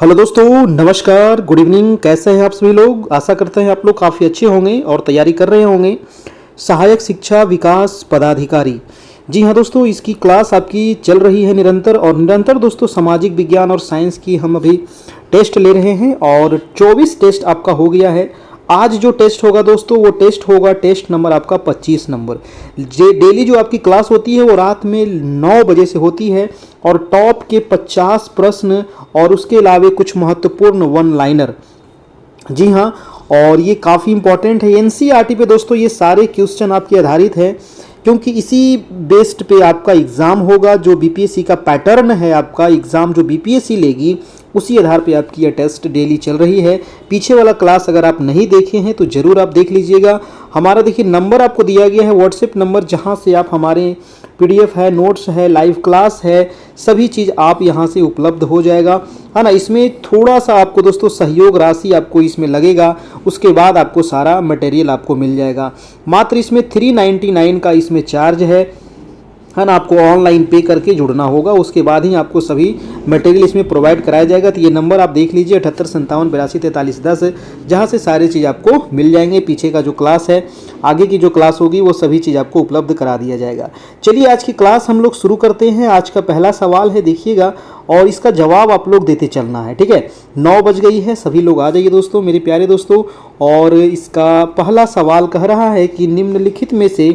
Hello दोस्तों, नमस्कार, good evening. कैसे हैं आप सभी लोग? आशा करते हैं आप लोग काफ़ी अच्छे होंगे और तैयारी कर रहे होंगे सहायक शिक्षा विकास पदाधिकारी। जी हाँ दोस्तों, इसकी क्लास आपकी चल रही है निरंतर दोस्तों सामाजिक विज्ञान और साइंस की हम अभी टेस्ट ले रहे हैं और 24 टेस्ट आपका हो गया है। आज जो टेस्ट होगा दोस्तों वो टेस्ट होगा टेस्ट नंबर आपका 25 नंबर। डेली जो आपकी क्लास होती है वो रात में 9 बजे से होती है और टॉप के 50 प्रश्न और उसके अलावा कुछ महत्वपूर्ण वन लाइनर। जी हाँ, और ये काफ़ी इंपॉर्टेंट है। एनसीईआरटी पे दोस्तों ये सारे क्वेश्चन आपके आधारित है क्योंकि इसी बेस्ड पे आपका एग्ज़ाम होगा। जो बीपीएससी का पैटर्न है, आपका एग्ज़ाम जो बीपीएससी लेगी उसी आधार पे आपकी यह टेस्ट डेली चल रही है। पीछे वाला क्लास अगर आप नहीं देखे हैं तो ज़रूर आप देख लीजिएगा। हमारा देखिए नंबर आपको दिया गया है व्हाट्सएप नंबर, जहां से आप हमारे पीडीएफ है, नोट्स है, लाइव क्लास है, सभी चीज़ आप यहां से उपलब्ध हो जाएगा, है ना। इसमें थोड़ा सा आपको दोस्तों सहयोग राशि आपको इसमें लगेगा, उसके बाद आपको सारा मटेरियल आपको मिल जाएगा। मात्र इसमें 399 का इसमें चार्ज है ना। आपको ऑनलाइन पे करके जुड़ना होगा, उसके बाद ही आपको सभी मटेरियल इसमें प्रोवाइड कराया जाएगा। तो ये नंबर आप देख लीजिए 7857824310, जहाँ से सारी चीज़ आपको मिल जाएंगे। पीछे का जो क्लास है, आगे की जो क्लास होगी वो सभी चीज़ आपको उपलब्ध करा दिया जाएगा। चलिए आज की क्लास हम लोग शुरू करते हैं। आज का पहला सवाल है, देखिएगा, और इसका जवाब आप लोग देते चलना है, ठीक है। 9 बज गई है, सभी लोग आ जाइए दोस्तों, मेरे प्यारे दोस्तों। और इसका पहला सवाल कह रहा है कि निम्नलिखित में से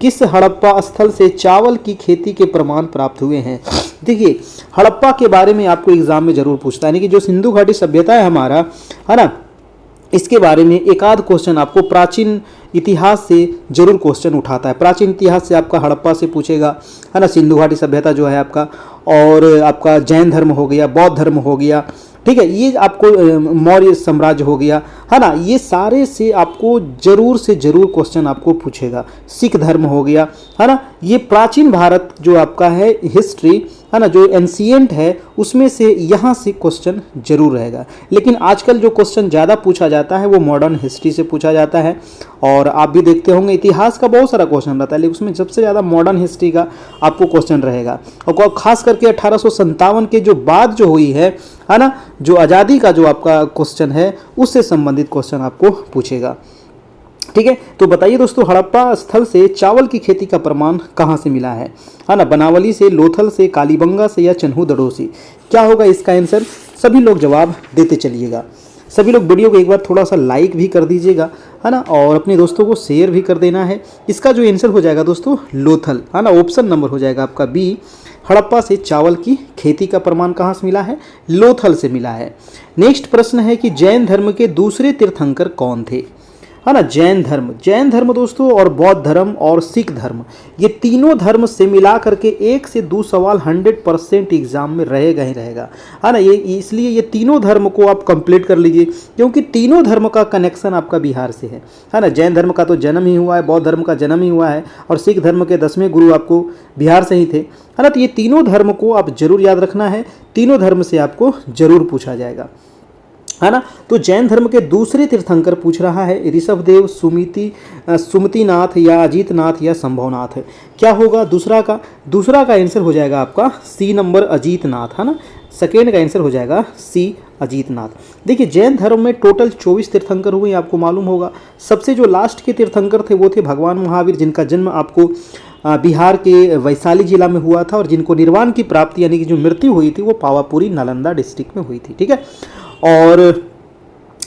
किस हड़प्पा स्थल से चावल की खेती के प्रमाण प्राप्त हुए हैं। देखिए, हड़प्पा के बारे में आपको एग्जाम में जरूर पूछता है, यानी कि जो सिंधु घाटी सभ्यता है हमारा, है ना, इसके बारे में एक आध क्वेश्चन आपको प्राचीन इतिहास से जरूर क्वेश्चन उठाता है। प्राचीन इतिहास से आपका हड़प्पा से पूछेगा, है ना, सिंधु घाटी सभ्यता जो है आपका, और आपका जैन धर्म हो गया, बौद्ध धर्म हो गया, ठीक है, ये आपको मौर्य साम्राज्य हो गया, है ना, ये सारे से आपको जरूर से जरूर क्वेश्चन आपको पूछेगा। सिख धर्म हो गया, है ना, ये प्राचीन भारत जो आपका है हिस्ट्री, है ना, जो एंशिएंट है उसमें से यहाँ से क्वेश्चन जरूर रहेगा। लेकिन आजकल जो क्वेश्चन ज़्यादा पूछा जाता है वो मॉडर्न हिस्ट्री से पूछा जाता है, और आप भी देखते होंगे इतिहास का बहुत सारा क्वेश्चन रहता है, लेकिन उसमें सबसे ज़्यादा मॉडर्न हिस्ट्री का आपको क्वेश्चन रहेगा। और खास करके 1857 के जो बाद जो हुई है ना, जो आज़ादी का जो आपका क्वेश्चन है उससे संबंधित क्वेश्चन आपको पूछेगा, ठीक है। तो बताइए दोस्तों, हड़प्पा स्थल से चावल की खेती का प्रमाण कहाँ से मिला है ना। बनावली से, लोथल से, कालीबंगा से या चन्हू से? क्या होगा इसका आंसर? सभी लोग जवाब देते चलिएगा। सभी लोग वीडियो को एक बार थोड़ा सा लाइक भी कर दीजिएगा, है ना, और अपने दोस्तों को शेयर भी कर देना है। इसका जो आंसर हो जाएगा दोस्तों लोथल, है ना, ऑप्शन नंबर हो जाएगा आपका बी। हड़प्पा से चावल की खेती का प्रमाण कहाँ से मिला है? लोथल से मिला है। नेक्स्ट प्रश्न है कि जैन धर्म के दूसरे तीर्थंकर कौन थे, है ना। जैन धर्म दोस्तों और बौद्ध धर्म और सिख धर्म, ये तीनों धर्म से मिला करके 1 से 2 सवाल 100% एग्जाम में रहेगा ही रहेगा, है ना। ये इसलिए ये तीनों धर्म को आप कंप्लीट कर लीजिए, क्योंकि तीनों धर्म का कनेक्शन आपका बिहार से है ना। जैन धर्म का तो जन्म ही हुआ है, बौद्ध धर्म का जन्म ही हुआ है, और सिख धर्म के 10वें गुरु आपको बिहार से ही थे, है ना। तो ये तीनों धर्म को आप जरूर याद रखना है, तीनों धर्म से आपको जरूर पूछा जाएगा, है ना। तो जैन धर्म के दूसरे तीर्थंकर पूछ रहा है ऋषभदेव, सुमतिनाथ या अजीतनाथ या संभवनाथ। क्या होगा दूसरा का आंसर हो जाएगा आपका सी नंबर अजीतनाथ, है ना। सेकेंड का आंसर हो जाएगा सी अजीतनाथ। देखिए, जैन धर्म में टोटल 24 तीर्थंकर हुए, आपको मालूम होगा। सबसे जो लास्ट के तीर्थंकर थे वो थे भगवान महावीर, जिनका जन्म आपको बिहार के वैशाली जिला में हुआ था, और जिनको निर्वाण की प्राप्ति यानी कि जो मृत्यु हुई थी वो पावापुरी नालंदा डिस्ट्रिक्ट में हुई थी, ठीक है। और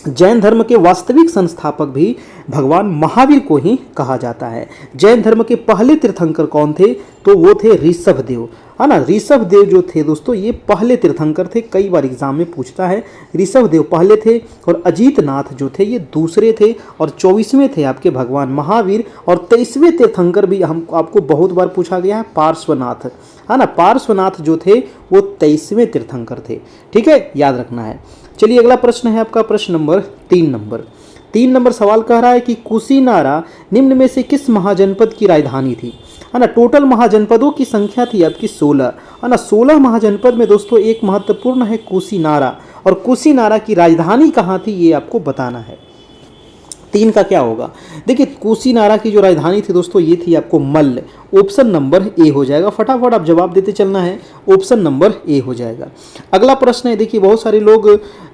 जैन धर्म के वास्तविक संस्थापक भी भगवान महावीर को ही कहा जाता है। जैन धर्म के पहले तीर्थंकर कौन थे? तो वो थे ऋषभदेव, है ना। ऋषभदेव जो थे दोस्तों ये पहले तीर्थंकर थे, कई बार एग्जाम में पूछता है। ऋषभदेव पहले थे, और अजीतनाथ जो थे ये दूसरे थे, और 24वें थे आपके भगवान महावीर, और 23वें तीर्थंकर भी हम आपको बहुत बार पूछा गया है, पार्श्वनाथ, है ना। पार्श्वनाथ जो थे वो 23वें तीर्थंकर थे, ठीक है, याद रखना है। चलिए अगला प्रश्न है आपका प्रश्न नंबर 3 नंबर सवाल कह रहा है कि कुशीनारा निम्न में से किस महाजनपद की राजधानी थी, है ना। टोटल महाजनपदों की संख्या थी आपकी 16, है ना। 16 महाजनपद में दोस्तों एक महत्वपूर्ण है कुशीनारा, और कुशीनारा की राजधानी कहाँ थी ये आपको बताना है। तीन का क्या होगा? देखिए कुशीनारा की जो राजधानी थी दोस्तों ये थी आपको मल्ल। ऑप्शन नंबर ए हो जाएगा। फटाफट आप जवाब देते चलना है, ऑप्शन नंबर ए हो जाएगा। अगला प्रश्न है, देखिए बहुत सारे लोग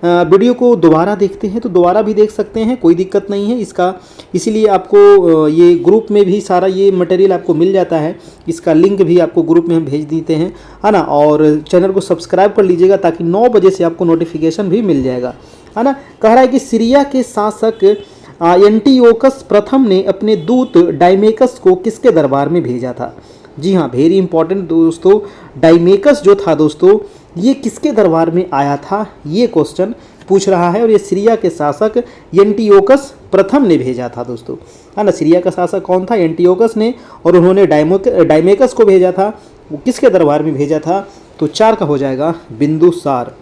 वीडियो को दोबारा देखते हैं तो दोबारा भी देख सकते हैं, कोई दिक्कत नहीं है इसका। इसीलिए आपको ये ग्रुप में भी सारा ये मटेरियल आपको मिल जाता है, इसका लिंक भी आपको ग्रुप में हम भेज देते हैं, है ना। और चैनल को सब्सक्राइब कर लीजिएगा ताकि 9 बजे से आपको नोटिफिकेशन भी मिल जाएगा, है ना। कह रहा है कि सीरिया के शासक एंटियोकस प्रथम ने अपने दूत डाइमेकस को किसके दरबार में भेजा था? जी हाँ, वेरी इंपॉर्टेंट दोस्तों, डाइमेकस जो था दोस्तों ये किसके दरबार में आया था, ये क्वेश्चन पूछ रहा है। और ये सीरिया के शासक एंटियोकस प्रथम ने भेजा था दोस्तों, है ना। सीरिया का शासक कौन था? एंटियोकस ने, और उन्होंने डाइमेकस को भेजा था। वो किसके दरबार में भेजा था? तो 4 का हो जाएगा बिंदुसार,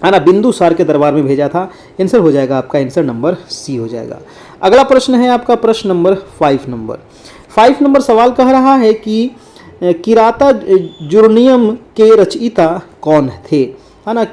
है ना। बिंदुसार के दरबार में भेजा था। आंसर हो जाएगा आपका, आंसर नंबर सी हो जाएगा। अगला प्रश्न है आपका प्रश्न नंबर 5 नंबर सवाल कह रहा है कि किराता जुर्नियम के रचयिता कौन थे, है ना।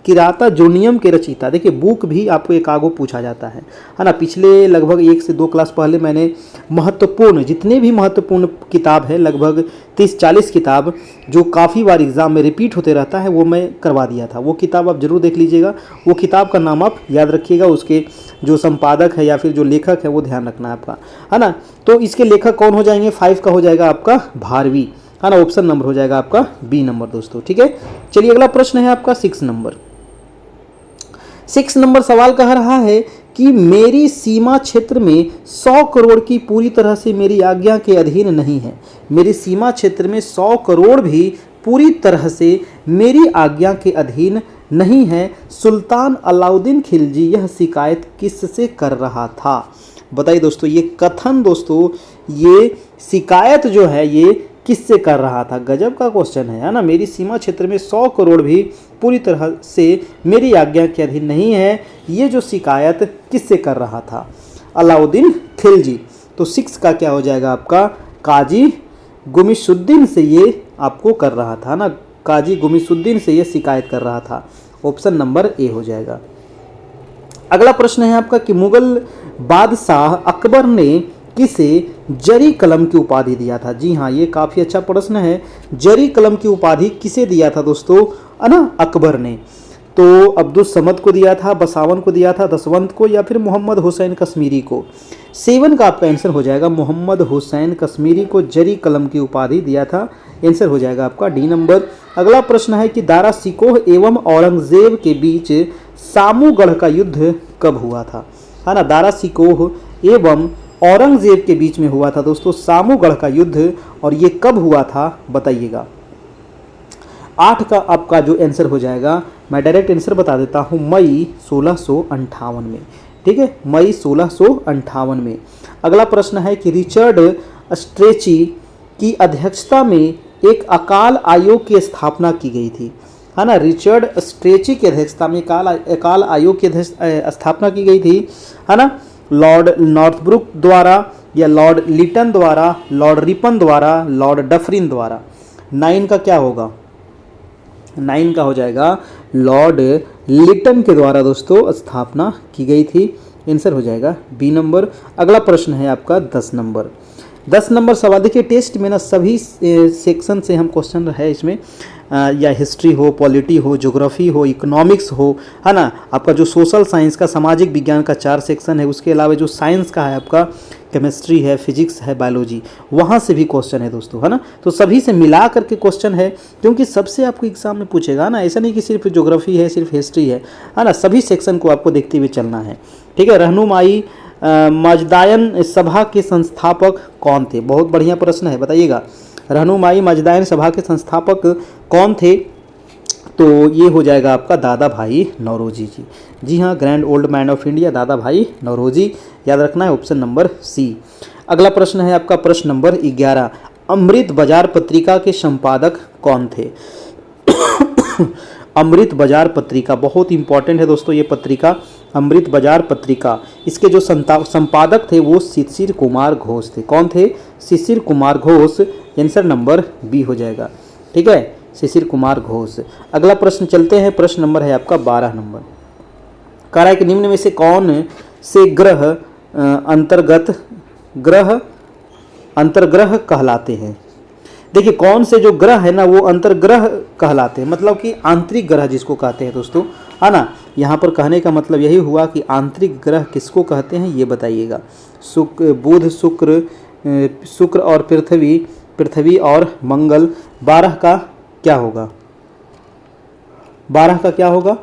किराता जुर्नियम के रचयिता, देखिए बुक भी आपको एक आगो पूछा जाता है ना। पिछले लगभग 1 से 2 क्लास पहले मैंने महत्वपूर्ण जितने भी महत्वपूर्ण किताब है, लगभग 30-40 किताब जो काफ़ी बार एग्जाम में रिपीट होते रहता है, वो मैं करवा दिया था। वो किताब आप जरूर देख लीजिएगा। वो किताब का नाम आप याद रखिएगा, उसके जो संपादक है या फिर जो लेखक है वो ध्यान रखना है आपका, है ना। तो इसके लेखक कौन हो जाएंगे? 5 का हो जाएगा आपका भारवी, है ना। ऑप्शन नंबर हो जाएगा आपका बी नंबर दोस्तों, ठीक है। चलिए अगला प्रश्न है आपका 6 नंबर सवाल कह रहा है कि मेरी सीमा क्षेत्र में 100 करोड़ की पूरी तरह से मेरी आज्ञा के अधीन नहीं है। मेरी सीमा क्षेत्र में 100 करोड़ भी पूरी तरह से मेरी आज्ञा के अधीन नहीं है। सुल्तान अलाउद्दीन खिलजी यह शिकायत किससे कर रहा था? बताइए दोस्तों, ये कथन दोस्तों, ये शिकायत जो है ये किससे कर रहा था? गजब का क्वेश्चन है ना। मेरी सीमा क्षेत्र में 100 करोड़ भी पूरी तरह से मेरी आज्ञा के अधीन नहीं है, ये जो शिकायत किससे कर रहा था? अलाउद्दीन खिलजी। तो 6 का क्या हो जाएगा आपका? काजी गुमिशुद्दीन से ये आपको कर रहा था ना। काजी गुमिशुद्दीन से ये शिकायत कर रहा था। ऑप्शन नंबर ए हो जाएगा। अगला प्रश्न है आपका कि मुगल बादशाह अकबर ने किसे जरी कलम की उपाधि दिया था? जी हाँ, ये काफ़ी अच्छा प्रश्न है। जरी कलम की उपाधि किसे दिया था दोस्तों, है ना? अकबर ने। तो अब्दुल समद को दिया था, बसावन को दिया था, दसवंत को, या फिर मोहम्मद हुसैन कश्मीरी को? 7 का आपका आंसर हो जाएगा। मोहम्मद हुसैन कश्मीरी को जरी कलम की उपाधि दिया था। आंसर हो जाएगा आपका डी नंबर। अगला प्रश्न है कि दारा सिकोह एवं औरंगजेब के बीच सामूगढ़ का युद्ध कब हुआ था? है ना, दारा सिकोह एवं औरंगजेब के बीच में हुआ था दोस्तों सामूगढ़ का युद्ध। और ये कब हुआ था बताइएगा। 8 का आपका जो आंसर हो जाएगा, मैं डायरेक्ट आंसर बता देता हूँ, मई 1658 में। ठीक है, मई 1658 में। अगला प्रश्न है कि रिचर्ड स्ट्रेची की अध्यक्षता में एक अकाल आयोग की स्थापना की गई थी, है ना। रिचर्ड स्ट्रेची की अध्यक्षता में अकाल आयोग की स्थापना की गई थी, है ना। लॉर्ड नॉर्थब्रुक द्वारा, या लॉर्ड लिटन द्वारा, लॉर्ड रिपन द्वारा, लॉर्ड डफरिन द्वारा? 9 का क्या होगा? 9 का हो जाएगा लॉर्ड लिटन के द्वारा दोस्तों स्थापना की गई थी। आंसर हो जाएगा बी नंबर। अगला प्रश्न है आपका 10 नंबर। 10 नंबर सवाल, देखिए टेस्ट में ना सभी सेक्शन से हम क्वेश्चन है इसमें, या हिस्ट्री हो, पॉलिटी हो, ज्योग्राफी हो, इकोनॉमिक्स हो, है ना। आपका जो सोशल साइंस का, सामाजिक विज्ञान का 4 सेक्शन है, उसके अलावा जो साइंस का है आपका केमिस्ट्री है, फिजिक्स है, बायोलॉजी, वहाँ से भी क्वेश्चन है दोस्तों, है ना। तो सभी से मिला करके क्वेश्चन है, क्योंकि सबसे आपको एग्जाम में पूछेगा ना। ऐसा नहीं कि सिर्फ ज्योग्राफी है, सिर्फ हिस्ट्री है ना। सभी सेक्शन को आपको देखते हुए चलना है। ठीक है, रहनुमाई मजदायन सभा के संस्थापक कौन थे? बहुत बढ़िया प्रश्न है, बताइएगा। रहनुमाई मजदायन सभा के संस्थापक कौन थे? तो ये हो जाएगा आपका दादा भाई नौरोजी जी। जी हाँ, grand old man of India दादा भाई नौरोजी, याद रखना है, ऑप्शन नंबर सी। अगला प्रश्न है आपका प्रश्न नंबर 11। अमृत बाजार पत्रिका के संपादक कौन थे? अमृत बाजार पत्रिका बहुत इंपॉर्टेंट है दोस्तों ये पत्रिका, अमृत बाजार पत्रिका। इसके जो संपादक थे वो शिशिर कुमार घोष थे। कौन थे? Shishir Kumar Ghosh. Answer number B हो जाएगा। ठीक है, शिशिर कुमार घोष। अगला प्रश्न चलते हैं, प्रश्न नंबर है आपका 12 नंबर। कह रहा है कि निम्न में से कौन से ग्रह अंतर्ग्रह कहलाते हैं। देखिए कौन से जो ग्रह है ना वो अंतर्ग्रह कहलाते हैं, मतलब कि आंतरिक ग्रह जिसको कहते हैं दोस्तों, है ना। यहाँ पर कहने का मतलब यही हुआ कि आंतरिक ग्रह किसको कहते हैं ये बताइएगा। बुध, शुक्र और पृथ्वी और मंगल। 12 का क्या होगा? 12 का क्या होगा?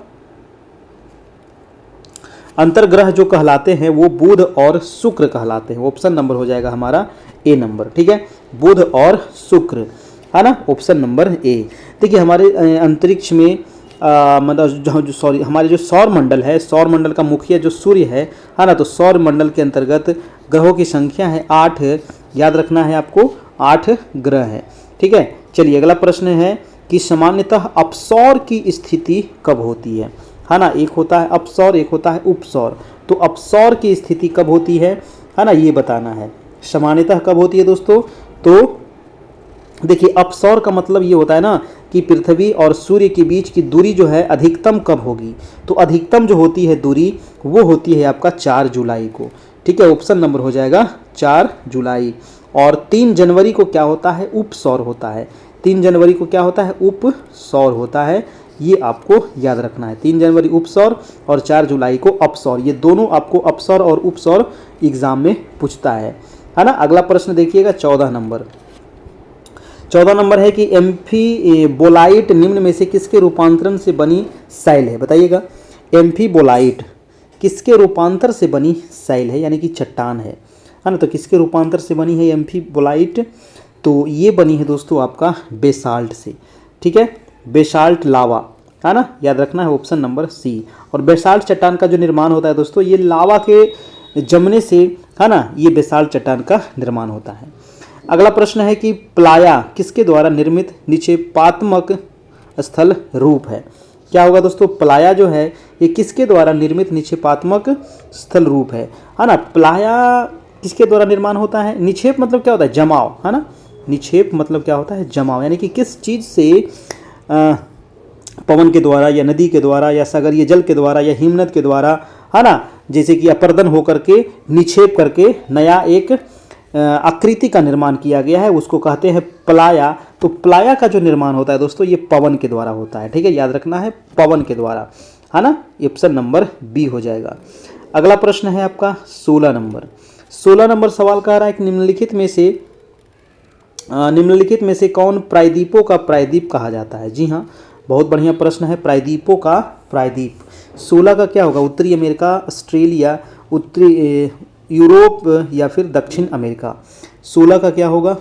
अंतर्ग्रह जो कहलाते हैं वो बुध और शुक्र कहलाते हैं। ऑप्शन नंबर हो जाएगा हमारा ए नंबर, ठीक है, बुध और शुक्र, है ना, ऑप्शन नंबर ए। देखिए हमारे अंतरिक्ष में मतलब हमारे जो सौर मंडल है, सौर मंडल का मुखिया जो सूर्य है ना, तो सौर मंडल के अंतर्गत ग्रहों की संख्या है 8, याद रखना है आपको, 8 ग्रह है, ठीक है। चलिए अगला प्रश्न है कि सामान्यतः अपसौर की स्थिति कब होती है ना। एक होता है अपसौर, एक होता है उपसौर। तो अपसौर की स्थिति कब होती है ना, ये बताना है। सामान्यतः कब होती है दोस्तों? तो देखिए अपसौर का मतलब ये होता है ना कि पृथ्वी और सूर्य के बीच की दूरी जो है अधिकतम कब होगी। तो अधिकतम जो होती है दूरी वो होती है आपका 4 जुलाई को, ठीक है, ऑप्शन नंबर हो जाएगा 4 जुलाई। और 3 जनवरी को क्या होता है? उपसौर होता है। 3 जनवरी को क्या होता है? उपसौर होता है, ये आपको याद रखना है। 3 जनवरी उपसौर और 4 जुलाई को अपसौर, ये दोनों आपको अपसौर और उपसौर एग्जाम में पूछता है ना। अगला प्रश्न देखिएगा 14 नंबर। 14 नंबर है कि एम्फीबोलाइट निम्न में से किसके रूपांतरण से बनी शैल है? बताइएगा, एम्फीबोलाइट किसके रूपांतर से बनी शैल है, यानी कि चट्टान है ना। तो किसके रूपांतर से बनी है एम्फीबोलाइट? तो ये बनी है दोस्तों आपका बेसाल्ट से, ठीक है, बेसाल्ट लावा, है ना, याद रखना है, ऑप्शन नंबर सी। और बेसाल्ट चट्टान का जो निर्माण होता है दोस्तों, ये लावा के जमने से, है ना, ये बेसाल्ट चट्टान का निर्माण होता है। अगला प्रश्न है कि प्लाया किसके द्वारा निर्मित निक्षेपात्मक स्थल रूप है? क्या होगा दोस्तों? प्लाया जो है ये किसके द्वारा निर्मित निक्षेपात्मक स्थल रूप है ना। प्लाया किसके द्वारा निर्माण होता है? निक्षेप मतलब क्या होता है? जमाव, है ना। निक्षेप मतलब क्या होता है? जमाव, यानी कि किस चीज़ से पवन के द्वारा या नदी के द्वारा या सागरीय जल के द्वारा या हिमनद के द्वारा, है ना, जैसे कि अपर्दन होकर के निक्षेप करके नया एक आकृति का निर्माण किया गया है, उसको कहते हैं प्लाया। तो प्लाया का जो निर्माण होता है दोस्तों ये पवन के द्वारा होता है, ठीक है, याद रखना है, पवन के द्वारा, है ना, ऑप्शन नंबर बी हो जाएगा। अगला प्रश्न है आपका 16 नंबर। 16 नंबर सवाल कह रहा है कि निम्नलिखित में से कौन प्रायद्वीपों का प्रायद्वीप कहा जाता है? जी हाँ, बहुत बढ़िया प्रश्न है, प्रायद्वीपों का प्रायद्वीप। 16 का क्या होगा? उत्तरी अमेरिका, ऑस्ट्रेलिया, उत्तरी यूरोप या फिर दक्षिण अमेरिका। 16 का क्या होगा?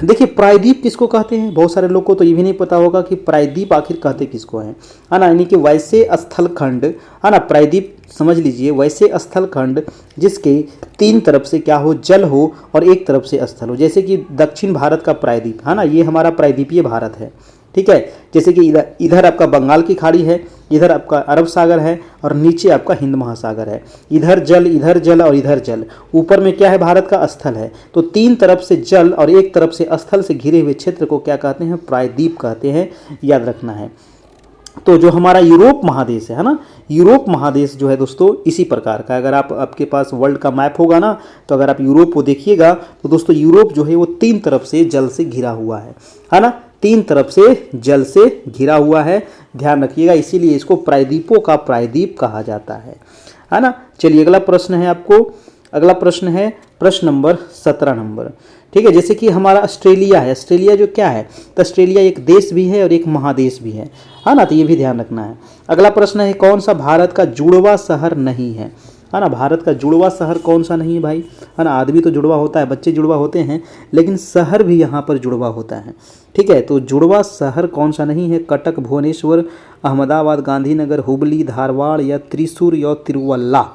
देखिए प्रायद्वीप किसको कहते हैं? बहुत सारे लोग को तो ये भी नहीं पता होगा कि प्रायद्वीप आखिर कहते किसको हैं, है ना, यानी कि वैसे स्थल खंड, है ना, प्रायद्वीप समझ लीजिए, वैसे स्थल खंड जिसके 3 तरफ से क्या हो? जल हो और एक तरफ से स्थल हो। जैसे कि दक्षिण भारत का प्रायद्वीप, है ना, ये हमारा प्रायद्वीपीय भारत है, ठीक है। जैसे कि इधर आपका बंगाल की खाड़ी है, इधर आपका अरब सागर है और नीचे आपका हिंद महासागर है। इधर जल और इधर जल, ऊपर में क्या है? भारत का स्थल है। तो 3 तरफ से जल और एक तरफ से स्थल से घिरे हुए क्षेत्र को क्या कहते हैं? प्रायद्वीप कहते हैं, याद रखना है। तो जो हमारा यूरोप महादेश है ना, यूरोप महादेश जो है दोस्तों इसी प्रकार का, अगर आपके पास वर्ल्ड का मैप होगा ना, तो अगर आप यूरोप को देखिएगा तो दोस्तों यूरोप जो है वो 3 तरफ से जल से घिरा हुआ है ना, 3 तरफ से जल से घिरा हुआ है, ध्यान रखिएगा, इसीलिए इसको प्रायद्वीपों का प्रायद्वीप कहा जाता है ना। चलिए अगला प्रश्न है आपको, अगला प्रश्न है प्रश्न नंबर 17 नंबर, ठीक है। जैसे कि हमारा ऑस्ट्रेलिया है, ऑस्ट्रेलिया जो क्या है? तो ऑस्ट्रेलिया एक देश भी है और एक महादेश भी है ना, तो ये भी ध्यान रखना है। अगला प्रश्न है कौन सा भारत का जुड़वा शहर नहीं है ना। भारत का जुड़वा शहर कौन सा नहीं है भाई, है ना। आदमी तो जुड़वा होता है, बच्चे जुड़वा होते हैं, लेकिन शहर भी यहाँ पर जुड़वा होता है, ठीक है। तो जुड़वा शहर कौन सा नहीं है? कटक, भुवनेश्वर, अहमदाबाद, गांधीनगर, हुबली, धारवाड़ या त्रिशूर या तिरुवल्ला।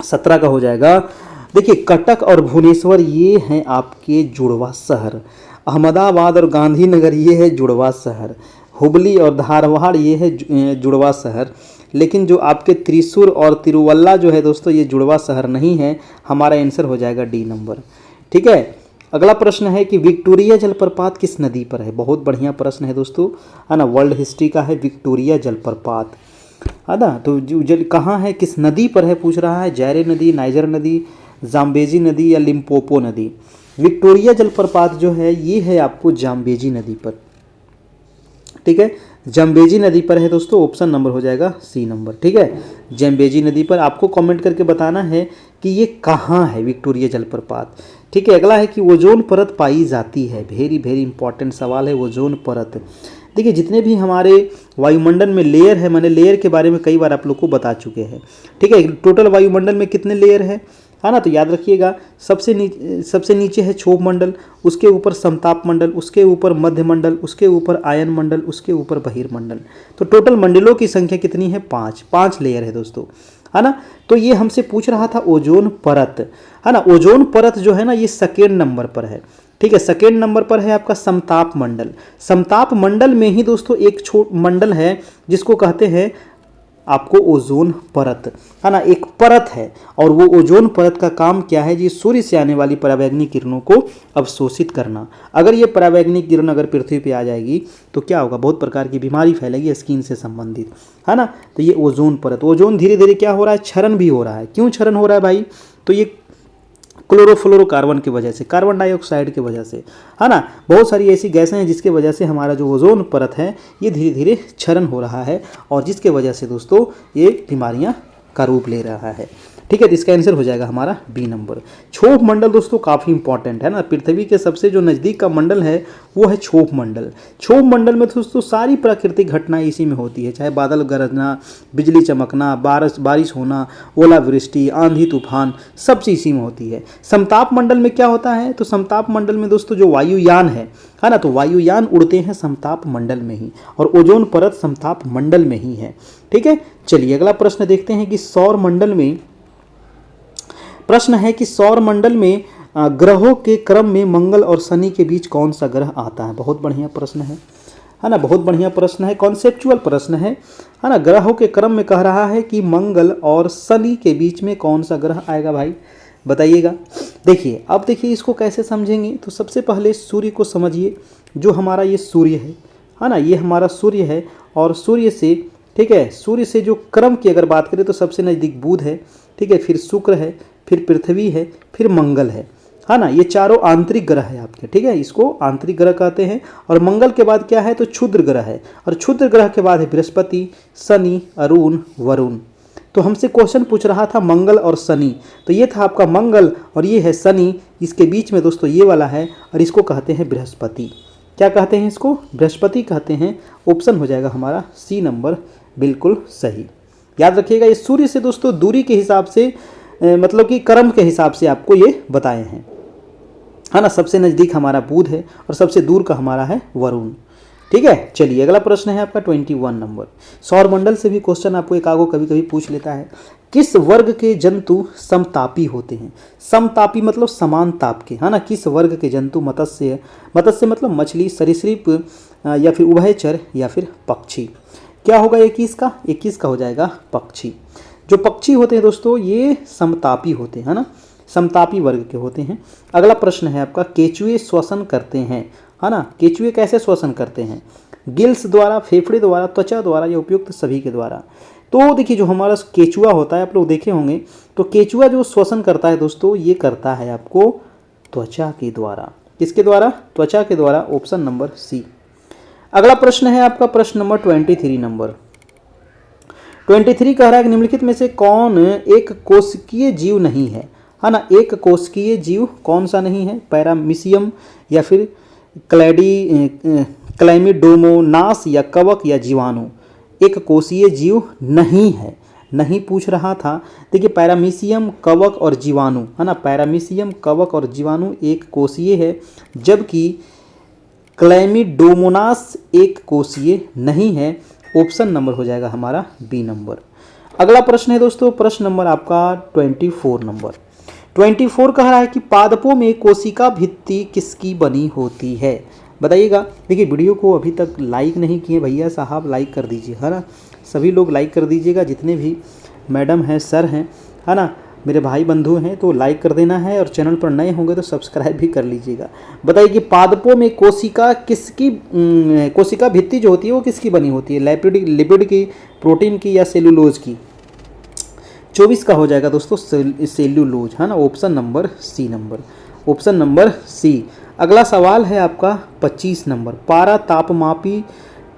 17 का हो जाएगा। देखिए कटक और भुवनेश्वर ये हैं आपके जुड़वा शहर, अहमदाबाद और गांधीनगर ये है जुड़वा शहर, हुबली और धारवाड़ ये है जुड़वा शहर, लेकिन जो आपके त्रिशूर और तिरुवल्ला जो है दोस्तों ये जुड़वा शहर नहीं है। हमारा आंसर हो जाएगा डी नंबर, ठीक है। अगला प्रश्न है कि विक्टोरिया जलप्रपात किस नदी पर है? बहुत बढ़िया प्रश्न है दोस्तों, है ना, वर्ल्ड हिस्ट्री का है विक्टोरिया जलप्रपात। है ना। तो जो जल कहाँ है, किस नदी पर है पूछ रहा है, जैरे नदी, नाइजर नदी, जाम्बेजी नदी या लिम्पोपो नदी। विक्टोरिया जलप्रपात जो है ये है आपको जाम्बेजी नदी पर, ठीक है, जम्बेजी नदी पर है दोस्तों। ऑप्शन नंबर हो जाएगा सी नंबर, ठीक है, जम्बेजी नदी पर। आपको कमेंट करके बताना है कि ये कहाँ है विक्टोरिया जलप्रपात, ठीक है। अगला है कि ओजोन परत पाई जाती है, वेरी वेरी इंपॉर्टेंट सवाल है ओजोन परत। देखिए जितने भी हमारे वायुमंडल में लेयर है, मैंने लेयर के बारे में कई बार आप लोग को बता चुके हैं, ठीक है। टोटल वायुमंडल में कितने लेयर है ना, तो याद रखिएगा सबसे नीचे है क्षोभ मंडल, उसके ऊपर समताप मंडल, उसके ऊपर मध्य मंडल, उसके ऊपर आयन मंडल, उसके ऊपर बहिर्मंडल। तो टोटल मंडलों की संख्या कितनी है, 5 लेयर है दोस्तों, है ना। तो ये हमसे पूछ रहा था ओजोन परत, है ना। ओजोन परत जो है ना ये सेकेंड नंबर पर है, ठीक है। सेकेंड नंबर पर है आपका समताप मंडल। समताप मंडल में ही दोस्तों एक मंडल है जिसको कहते हैं आपको ओजोन परत, है ना, एक परत है। और वो ओजोन परत का काम क्या है जी, सूर्य से आने वाली पराबैंगनी किरणों को अवशोषित करना। अगर ये पराबैंगनी किरण अगर पृथ्वी पे आ जाएगी तो क्या होगा, बहुत प्रकार की बीमारी फैलेगी स्किन से संबंधित, है ना। तो ये ओजोन परत, ओजोन धीरे धीरे क्या हो रहा है, क्षरण भी हो रहा है। क्यों क्षरण हो रहा है भाई, तो ये क्लोरोफ्लोरोकार्बन की वजह से, कार्बन डाइऑक्साइड की वजह से, है ना, बहुत सारी ऐसी गैसें हैं जिसके वजह से हमारा जो ओजोन परत है ये धीरे धीरे क्षरण हो रहा है, और जिसके वजह से दोस्तों ये बीमारियां का रूप ले रहा है, ठीक है। तो इसका आंसर हो जाएगा हमारा बी नंबर। क्षोभ मंडल दोस्तों काफ़ी इंपॉर्टेंट है ना, पृथ्वी के सबसे जो नज़दीक का मंडल है वो है क्षोभ मंडल। क्षोभ मंडल में दोस्तों सारी प्राकृतिक घटनाएं इसी में होती है, चाहे बादल गरजना, बिजली चमकना, बारिश होना, ओलावृष्टि, आंधी तूफान, सब चीज़ इसी में होती है। समताप मंडल में क्या होता है, तो समताप मंडल में दोस्तों जो वायुयान है ना, तो वायुयान उड़ते हैं समताप मंडल में ही, और ओजोन परत समताप मंडल में ही है, ठीक है। चलिए अगला प्रश्न देखते हैं कि सौर मंडल में, प्रश्न है कि सौर मंडल में ग्रहों के क्रम में मंगल और शनि के बीच कौन सा ग्रह आता है। बहुत बढ़िया प्रश्न है ना, बहुत बढ़िया प्रश्न है, कॉन्सेप्चुअल प्रश्न है ना। ग्रहों के क्रम में कह रहा है कि मंगल और शनि के बीच में कौन सा ग्रह आएगा भाई, बताइएगा। देखिए अब देखिए इसको कैसे समझेंगे, तो सबसे पहले सूर्य को समझिए। जो हमारा ये सूर्य है ना, ये हमारा सूर्य है, और सूर्य से, ठीक है, सूर्य से जो क्रम की अगर बात करें तो सबसे नज़दीक बुध है, ठीक है, फिर शुक्र है, फिर पृथ्वी है, फिर मंगल है ना। ये चारों आंतरिक ग्रह है आपके, ठीक है, इसको आंतरिक ग्रह कहते हैं। और मंगल के बाद क्या है, तो क्षुद्र ग्रह है, और क्षुद्र ग्रह के बाद है बृहस्पति, शनि, अरुण, वरुण। तो हमसे क्वेश्चन पूछ रहा था मंगल और शनि, तो ये था आपका मंगल और ये है शनि, इसके बीच में दोस्तों ये वाला है, और इसको कहते हैं बृहस्पति। क्या कहते हैं इसको, बृहस्पति कहते हैं। ऑप्शन हो जाएगा हमारा सी नंबर, बिल्कुल सही। याद रखिएगा ये सूर्य से दोस्तों दूरी के हिसाब से, मतलब कि क्रम के हिसाब से आपको ये बताए हैं, है ना। सबसे नज़दीक हमारा बुध है और सबसे दूर का हमारा है वरुण, ठीक है। चलिए अगला प्रश्न है आपका 21 नंबर। सौरमंडल से भी क्वेश्चन आपको एक आगो कभी कभी पूछ लेता है। किस वर्ग के जंतु समतापी होते हैं। समतापी मतलब समान ताप के, है ना। किस वर्ग के जंतु, मत्स्य, मत्स्य मतलब मछली, सरीसृप या फिर उभयचर या फिर पक्षी। क्या होगा 21 का, 21 का हो जाएगा पक्षी। जो पक्षी होते हैं दोस्तों ये समतापी होते हैं, है ना, समतापी वर्ग के होते हैं। अगला प्रश्न है आपका, केचुए श्वसन करते हैं, है ना। केचुए कैसे श्वसन करते हैं, गिल्स द्वारा, फेफड़े द्वारा, त्वचा द्वारा या उपयुक्त सभी के द्वारा। तो देखिए जो हमारा केचुआ होता है, आप लोग देखे होंगे, तो केचुआ जो श्वसन करता है दोस्तों ये करता है आपको त्वचा के द्वारा। किसके द्वारा, त्वचा के द्वारा। Option number C. अगला प्रश्न है आपका प्रश्न नंबर 23 नंबर। 23 कह रहा है कि निम्नलिखित में से कौन एक कोशिकीय जीव नहीं है ना। एक कोशिकीय जीव कौन सा नहीं है, पैरामीशियम या फिर क्लैमिडोमोनास या कवक या जीवाणु। एक कोशीय जीव नहीं है, नहीं पूछ रहा था। देखिए पैरामीशियम, कवक और जीवाणु, है ना। पैरामीशियम, कवक और जीवाणु एक कोशीय है, जबकि क्लैमिडोमोनास एक कोशीय नहीं है। ऑप्शन नंबर हो जाएगा हमारा बी नंबर। अगला प्रश्न है दोस्तों प्रश्न नंबर आपका 24 नंबर। 24 कह रहा है कि पादपों में कोशिका भित्ति किसकी बनी होती है, बताइएगा। देखिए वीडियो को अभी तक लाइक नहीं किए भैया साहब, लाइक कर दीजिए, है ना। सभी लोग लाइक कर दीजिएगा, जितने भी मैडम हैं, सर हैं, है ना। मेरे भाई बंधु हैं तो लाइक कर देना है, और चैनल पर नए होंगे तो सब्सक्राइब भी कर लीजिएगा। बताइए कि पादपों में कोशिका भित्ति जो होती है वो किसकी बनी होती है? लिपिड की, प्रोटीन की, या सेलुलोज की? 24 का हो जाएगा दोस्तों सेल्यूलोज, है ना, ऑप्शन नंबर सी। अगला सवाल है आपका 25 नंबर। पारा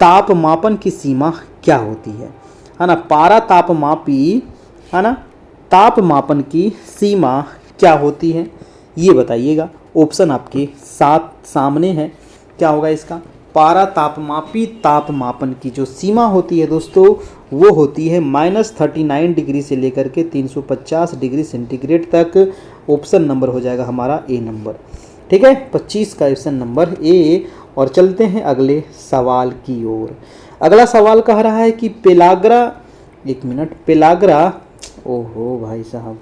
तापमापन की सीमा क्या होती है ना? पारा तापमापन की सीमा क्या होती है, ये बताइएगा। ऑप्शन आपके साथ सामने है, क्या होगा इसका? पारा तापमापन की जो सीमा होती है दोस्तों वो होती है -39 डिग्री से लेकर के 350 डिग्री सेंटीग्रेड तक। ऑप्शन नंबर हो जाएगा हमारा ए नंबर। ठीक है, 25 का ऑप्शन नंबर ए। और चलते हैं अगले सवाल की ओर। अगला सवाल कह रहा है कि ओहो भाई साहब,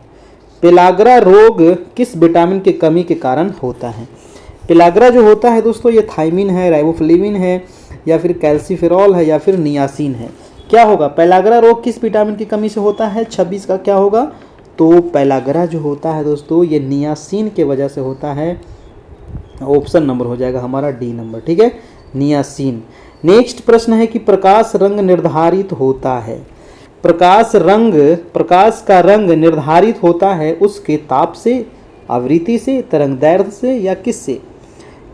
पेलाग्रा रोग किस विटामिन की कमी के कारण होता है? पेलाग्रा जो होता है दोस्तों ये थायमिन है, राइबोफ्लेविन है, या फिर कैल्सीफेरॉल है, या फिर नियासिन है? क्या होगा? पेलाग्रा रोग किस विटामिन की कमी से होता है? 26 का क्या होगा? तो पेलाग्रा जो होता है दोस्तों ये नियासिन के वजह से होता है। ऑप्शन नंबर हो जाएगा हमारा डी नंबर। ठीक है, नियासिन। नेक्स्ट प्रश्न है कि प्रकाश रंग निर्धारित होता है। प्रकाश का रंग निर्धारित होता है उसके ताप से, आवृत्ति से, तरंगदैर्घ्य से, या किससे?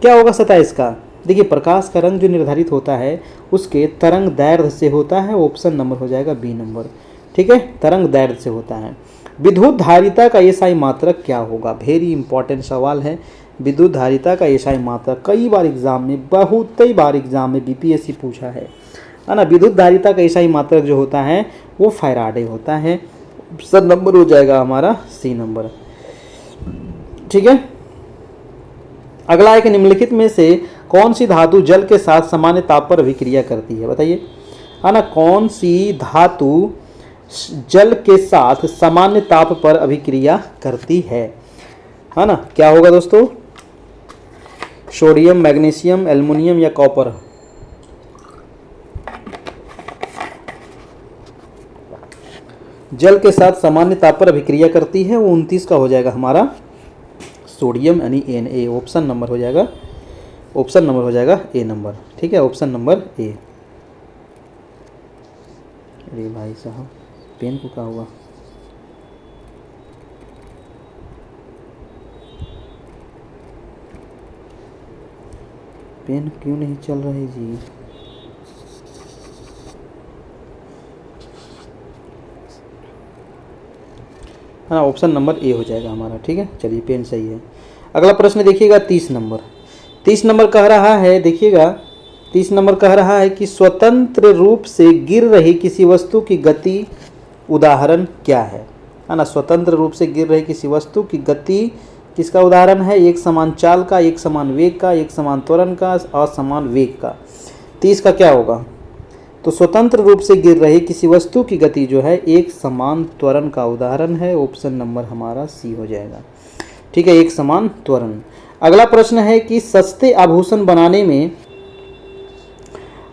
क्या होगा 27 का? देखिए, प्रकाश का रंग जो निर्धारित होता है उसके तरंगदैर्घ्य से होता है। ऑप्शन नंबर हो जाएगा बी नंबर। ठीक है, तरंगदैर्घ्य से होता है। विद्युत धारिता का एसआई मात्रक क्या होगा? वेरी इंपॉर्टेंट सवाल है। विद्युत धारिता का एसआई मात्रक बहुत ही बार एग्जाम में बीपीएससी पूछा है ना। विद्युत धारिता का एसआई मात्रक जो होता है वो फैराडे होता है। ऑप्शन नंबर हो जाएगा हमारा सी नंबर। ठीक है, अगला एक निम्नलिखित में से कौन सी धातु जल के साथ सामान्य ताप पर अभिक्रिया करती है? बताइए, है ना, कौन सी धातु जल के साथ सामान्य ताप पर अभिक्रिया करती है ना? क्या होगा दोस्तों? सोडियम, मैग्नीशियम, एल्युमिनियम, या कॉपर? जल के साथ सामान्य ताप पर अभिक्रिया करती है वो 29 का हो जाएगा हमारा सोडियम यानी Na। ऑप्शन नंबर हो जाएगा ए नंबर। ठीक है, ऑप्शन नंबर ए। अरे भाई साहब, पेन को क्या हुआ? पेन क्यों नहीं चल रही जी? हाँ, ऑप्शन नंबर ए हो जाएगा हमारा। ठीक है, चलिए, पेन सही है। अगला प्रश्न देखिएगा 30 नंबर कह रहा है, देखिएगा 30 नंबर कह रहा है कि स्वतंत्र रूप से गिर रही किसी वस्तु की गति उदाहरण क्या है ना? स्वतंत्र रूप से गिर रही किसी वस्तु की गति किसका उदाहरण है? एक समान चाल का, एक समान वेग का, एक समान त्वरण का, असमान वेग का। 30 का क्या होगा? तो स्वतंत्र रूप से गिर रही किसी वस्तु की गति जो है एक समान त्वरण का उदाहरण है। ऑप्शन नंबर हमारा सी हो जाएगा। ठीक है, एक समान त्वरण। अगला प्रश्न है कि सस्ते आभूषण बनाने में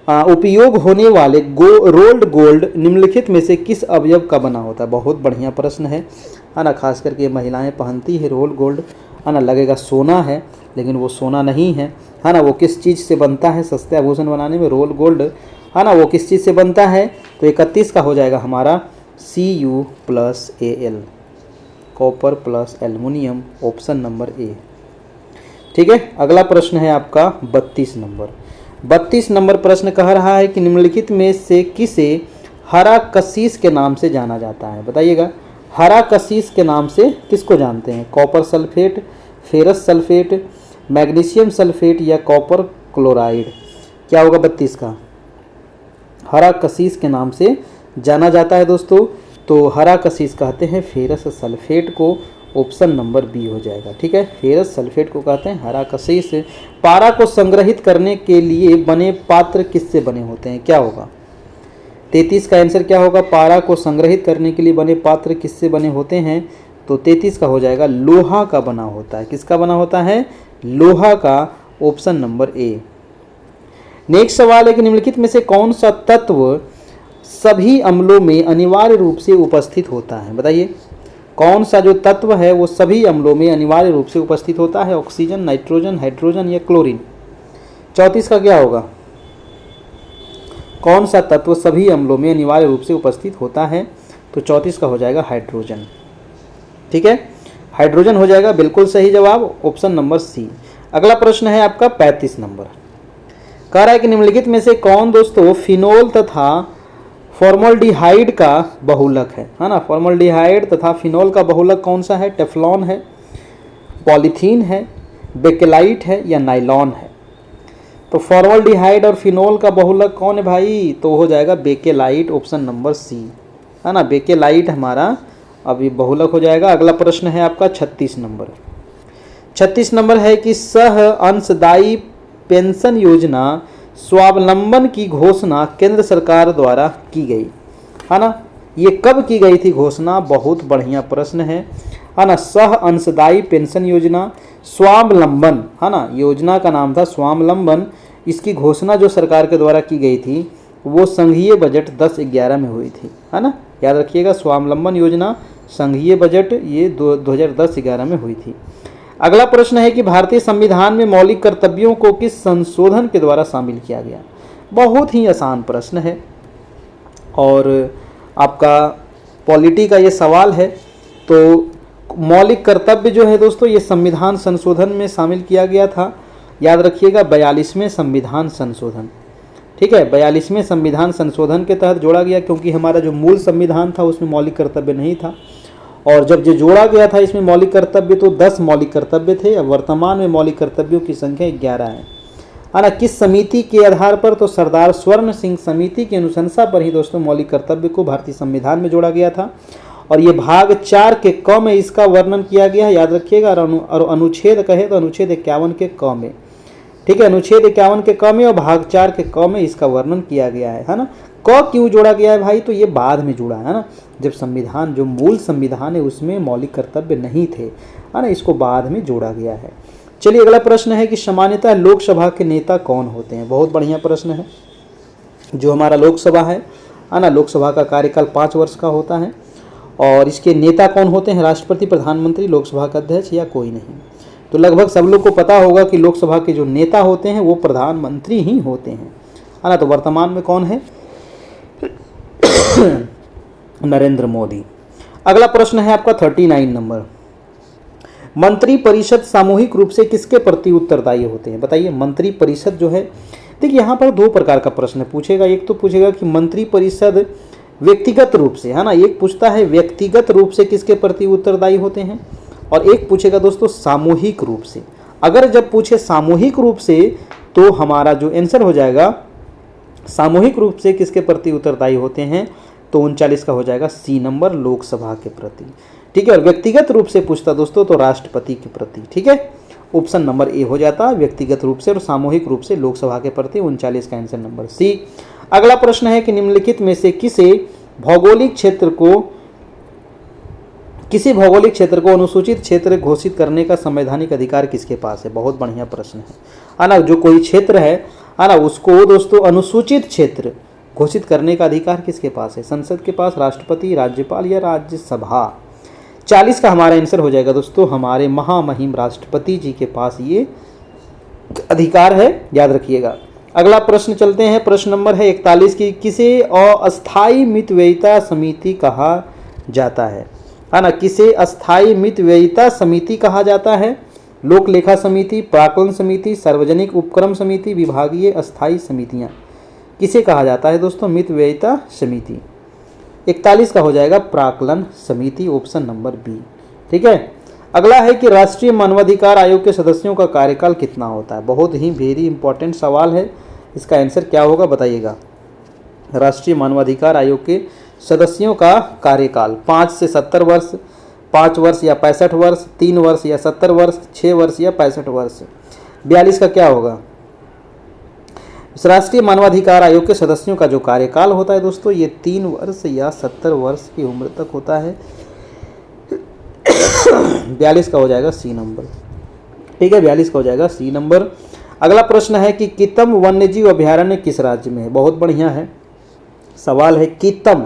उपयोग होने वाले रोल्ड गोल्ड निम्नलिखित में से किस अवयव का बना होता है? बहुत बढ़िया प्रश्न है ना। खास करके महिलाएं पहनती है रोल्ड गोल्ड, है ना। लगेगा सोना है लेकिन वो सोना नहीं है ना। वो किस चीज़ से बनता है? सस्ते आभूषण बनाने में रोल गोल्ड, है ना, वो किस चीज़ से बनता है? तो 31 का हो जाएगा हमारा Cu+Al, copper plus aluminium. Option number A. ठीक है, अगला प्रश्न है आपका 32 नंबर प्रश्न कह रहा है कि निम्नलिखित में से किसे हरा कशीस के नाम से जाना जाता है? बताइएगा, हरा कशीस के नाम से किसको जानते हैं? Copper sulphate, ferrous sulphate, magnesium sulphate, या कॉपर क्लोराइड? क्या होगा 32 का? हरा कशीस के नाम से जाना जाता है दोस्तों। तो हरा कशीस कहते हैं फेरस सल्फेट को। ऑप्शन नंबर बी हो जाएगा। ठीक है, फेरस सल्फेट को कहते हैं हरा कशीस। पारा को संग्रहित करने के लिए बने पात्र किससे बने होते हैं? क्या होगा? 33 का आंसर क्या होगा? पारा को संग्रहित करने के लिए बने पात्र किससे बने होते हैं? तो 33 का हो जाएगा लोहा का बना होता है। किसका बना होता है? लोहा का। Option number A. नेक्स्ट सवाल है कि निम्नलिखित में से कौन सा तत्व सभी अम्लों में अनिवार्य रूप से उपस्थित होता है? बताइए, कौन सा जो तत्व है वो सभी अम्लों में अनिवार्य रूप से उपस्थित होता है? ऑक्सीजन, नाइट्रोजन, हाइड्रोजन या क्लोरीन? 34 का क्या होगा? कौन सा तत्व सभी अम्लों में अनिवार्य रूप से उपस्थित होता है? तो 34 का हो जाएगा हाइड्रोजन। ठीक है, हाइड्रोजन हो जाएगा बिल्कुल सही जवाब, ऑप्शन नंबर सी। अगला प्रश्न है आपका 35 नंबर। कह रहा है कि निम्नलिखित में से कौन दोस्तों फिनोल तथा फॉर्मल्डिहाइड का बहुलक है ना? फॉर्मल्डिहाइड तथा फिनोल का बहुलक कौन सा है? टेफ्लॉन है, पॉलीथीन है, बेकेलाइट है या नाइलॉन है? तो फॉर्मल्डिहाइड और फिनोल का बहुलक कौन है भाई? तो हो जाएगा बेकेलाइट, ऑप्शन नंबर सी, है ना? बेकेलाइट हमारा अभी बहुलक हो जाएगा। अगला प्रश्न है आपका 36 नंबर। 36 नंबर है कि सह अंशदायी पेंशन योजना स्वावलंबन की घोषणा केंद्र सरकार द्वारा की गई, है ना? ये कब की गई थी घोषणा? बहुत बढ़िया प्रश्न है ना? सह अंशदायी पेंशन योजना स्वावलंबन, है ना? योजना का नाम था स्वावलंबन। इसकी घोषणा जो सरकार के द्वारा की गई थी वो संघीय बजट 10-11 में हुई थी, है ना? याद रखिएगा, स्वावलंबन योजना संघीय बजट ये 2010-11 में हुई थी। अगला प्रश्न है कि भारतीय संविधान में मौलिक कर्तव्यों को किस संशोधन के द्वारा शामिल किया गया? बहुत ही आसान प्रश्न है और आपका पॉलिटी का ये सवाल है। तो मौलिक कर्तव्य जो है दोस्तों ये संविधान संशोधन में शामिल किया गया था। याद रखिएगा 42वें संविधान संशोधन, ठीक है, 42वें संविधान संशोधन के तहत जोड़ा गया, क्योंकि हमारा जो मूल संविधान था उसमें मौलिक कर्तव्य नहीं था। और जब जो जोड़ा गया था इसमें मौलिक कर्तव्य तो 10 मौलिक कर्तव्य थे। अब वर्तमान में मौलिक कर्तव्यों की संख्या 11 है ना? किस समिति के आधार पर? तो सरदार स्वर्ण सिंह समिति की अनुशंसा पर ही दोस्तों मौलिक कर्तव्य को भारतीय संविधान में जोड़ा गया था। और ये भाग 4 के क में इसका वर्णन किया गया है, याद रखिएगा। और अनुच्छेद कहे तो अनुच्छेद 51 के क में, ठीक है, अनुच्छेद 51 के क में और भाग 4 के क में इसका वर्णन किया गया है ना? क क्यों जोड़ा गया है भाई? तो ये बाद में जुड़ा है ना, जब संविधान जो मूल संविधान है उसमें मौलिक कर्तव्य नहीं थे, है ना? इसको बाद में जोड़ा गया है। चलिए अगला प्रश्न है कि सामान्यतः लोकसभा के नेता कौन होते हैं? बहुत बढ़िया प्रश्न है। जो हमारा लोकसभा है ना, लोकसभा का कार्यकाल 5 वर्ष का होता है और इसके नेता कौन होते हैं? राष्ट्रपति, प्रधानमंत्री, लोकसभा का अध्यक्ष या कोई नहीं? तो लगभग सब लोग को पता होगा कि लोकसभा के जो नेता होते हैं वो प्रधानमंत्री ही होते हैं, है ना? तो वर्तमान में कौन है? नरेंद्र मोदी। अगला प्रश्न है आपका 39 नंबर। मंत्री परिषद सामूहिक रूप से किसके प्रति उत्तरदायी होते हैं? बताइए। मंत्री परिषद जो है, देखिए यहाँ पर 2 प्रकार का प्रश्न पूछेगा। एक तो पूछेगा कि मंत्री परिषद व्यक्तिगत रूप से, है ना? एक पूछता है व्यक्तिगत रूप से किसके प्रति उत्तरदायी होते हैं, और एक पूछेगा दोस्तों सामूहिक रूप से। अगर जब पूछे सामूहिक रूप से तो हमारा जो आंसर हो जाएगा सामूहिक रूप से किसके प्रति उत्तरदायी होते हैं, तो 39 का हो जाएगा सी नंबर, लोकसभा के प्रति, ठीक है। और व्यक्तिगत रूप से पूछता दोस्तों तो राष्ट्रपति के प्रति, ठीक है। ऑप्शन नंबर ए हो जाता है व्यक्तिगत रूप से और सामूहिक रूप से लोकसभा के प्रति, 39 का आंसर नंबर सी। अगला प्रश्न है कि निम्नलिखित में से किसी भौगोलिक क्षेत्र को अनुसूचित क्षेत्र घोषित करने का संवैधानिक अधिकार किसके पास है? बहुत बढ़िया प्रश्न है ना। जो कोई क्षेत्र है ना, उसको दोस्तों अनुसूचित क्षेत्र घोषित करने का अधिकार किसके पास है? संसद के पास, राष्ट्रपति, राज्यपाल या राज्यसभा? 40 का हमारा आंसर हो जाएगा दोस्तों हमारे महामहिम राष्ट्रपति जी के पास ये अधिकार है, याद रखिएगा। अगला प्रश्न चलते हैं, प्रश्न नंबर है 41 की, किसे अस्थायी मितव्ययिता समिति कहा जाता है ना? किसे अस्थायी मितव्ययिता समिति कहा जाता है? लोक लेखा समिति, प्राक्कलन समिति, सार्वजनिक उपक्रम समिति, विभागीय अस्थायी समितियां, किसे कहा जाता है दोस्तों? मितव्ययिता समिति। 41 का हो जाएगा प्राक्कलन समिति, ऑप्शन नंबर बी, ठीक है। अगला है कि राष्ट्रीय मानवाधिकार आयोग के सदस्यों का कार्यकाल कितना होता है? बहुत ही वेरी इंपॉर्टेंट सवाल है, इसका आंसर क्या होगा बताइएगा। राष्ट्रीय मानवाधिकार आयोग के सदस्यों का कार्यकाल 5 से 70 वर्ष, 5 वर्ष या 65 वर्ष, 3 वर्ष या 70 वर्ष, 6 वर्ष या 65 वर्ष। 42 का क्या होगा? इस राष्ट्रीय मानवाधिकार आयोग के सदस्यों का जो कार्यकाल होता है दोस्तों ये 3 वर्ष या 70 वर्ष की उम्र तक होता है। 42 का हो जाएगा सी नंबर, ठीक है, 42 का हो जाएगा सी नंबर। अगला प्रश्न है कि कितम वन्यजीव अभयारण्य किस राज्य में है? बहुत बढ़िया है सवाल है। कितम